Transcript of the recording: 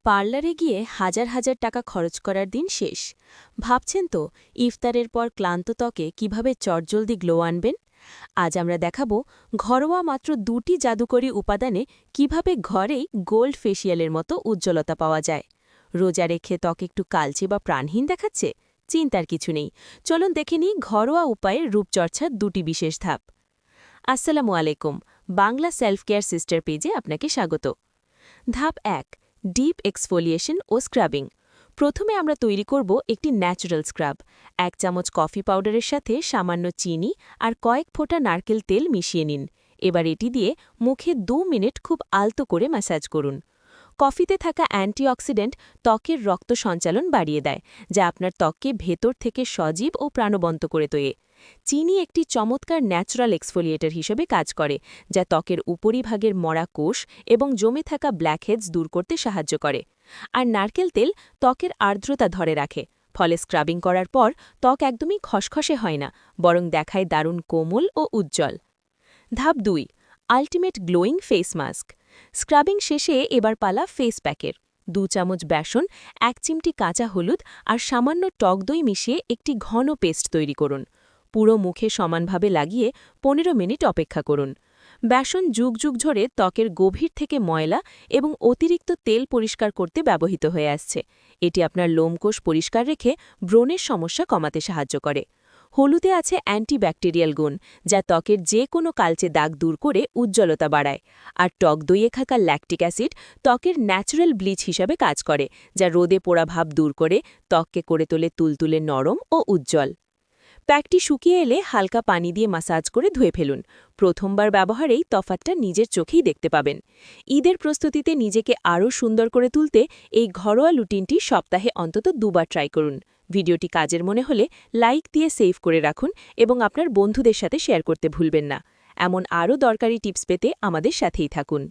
পার্লারে গিয়ে হাজার হাজার টাকা খরচ করার দিন শেষ। ভাবছেন তো ইফতারের পর ক্লান্ত ত্বকে কিভাবে চটজলদি গ্লো আনবেন। আজ আমরা দেখাবো ঘরোয়া মাত্র 2টি জাদুকরী উপাদানে কিভাবে ঘরেই গোল্ড ফেসিয়ালের মতো উজ্জ্বলতা পাওয়া যায়। রোজা রেখে ত্বক একটু কালচে বা প্রাণহীন দেখাচ্ছে? চিন্তার কিছু নেই, চলুন দেখে নিই ঘরোয়া উপায়ে রূপচর্চার 2টি বিশেষ ধাপ। আসসালামু আলাইকুম, বাংলা সেলফ কেয়ার সিস্টার পেজে আপনাকে স্বাগত। ধাপ 1, ডিপ এক্সফোলিয়েশন ও স্ক্রাবিং। প্রথমে আমরা তৈরি করব একটি ন্যাচারাল স্ক্রাব। 1 চামচ কফি পাউডারের সাথে সামান্য চিনি আর কয়েক ফোঁটা নারকেল তেল মিশিয়ে নিন। এবার এটি দিয়ে মুখে 2 মিনিট খুব আলতো করে ম্যাসাজ করুন। কফিতে থাকা অ্যান্টিঅক্সিডেন্ট ত্বকের রক্ত সঞ্চালন বাড়িয়ে দেয়, যা আপনার ত্বককে ভেতর থেকে সজীব ও প্রাণবন্ত করে তোলে। চিনি একটি চমৎকার ন্যাচারাল এক্সফোলিয়েটর হিসেবে কাজ করে, যা ত্বকের উপরিভাগের মরা কোষ এবং জমে থাকা ব্ল্যাকহেডস দূর করতে সাহায্য করে। আর নারকেল তেল ত্বকের আর্দ্রতা ধরে রাখে, ফলে স্ক্রাবিং করার পর ত্বক একদমই খসখসে হয় না, বরং দেখায় দারুণ কোমল ও উজ্জ্বল। ধাপ 2, ultimate glowing face mask. Scrubbing শেষে এবার পালা ফেস প্যাকের। 2 চামচ বেসন, 1 চিমটি কাঁচা হলুদ আর সামান্য টক দই মিশিয়ে একটি ঘন পেস্ট তৈরি করুন। পুরো মুখে সমানভাবে লাগিয়ে 15 মিনিট অপেক্ষা করুন। বেসন যুগ যুগ ধরে ত্বকের গভীর থেকে ময়লা এবং অতিরিক্ত তেল পরিষ্কার করতে ব্যবহৃত হয়ে আসছে। এটি আপনার লোমকোষ পরিষ্কার রেখে ব্রণের সমস্যা কমাতে সাহায্য করে। হলুদে আছে অ্যান্টিব্যাকটেরিয়াল গুণ, যা ত্বকের যে কোনো কালচে দাগ দূর করে উজ্জ্বলতা বাড়ায়। আর টক দইয়ে থাকা ল্যাকটিক অ্যাসিড ত্বকের ন্যাচারাল ব্লিচ হিসাবে কাজ করে, যা রোদে পোড়া ভাব দূর করে ত্বককে করে তোলে তুলতুলে নরম ও উজ্জ্বল। প্যাকটি শুকিয়ে এলে হালকা পানি দিয়ে মাসাজ করে ধুয়ে ফেলুন। প্রথমবার ব্যবহারেই তফাৎটা নিজের চোখেই দেখতে পাবেন। ঈদের প্রস্তুতিতে নিজেকে আরও সুন্দর করে তুলতে এই ঘরোয়া রুটিনটি সপ্তাহে অন্তত 2বার ট্রাই করুন। ভিডিওটি কাজের মনে হলে লাইক দিয়ে সেভ করে রাখুন এবং আপনার বন্ধুদের সাথে শেয়ার করতে ভুলবেন না। এমন আরও দরকারি টিপস পেতে আমাদের সাথেই থাকুন।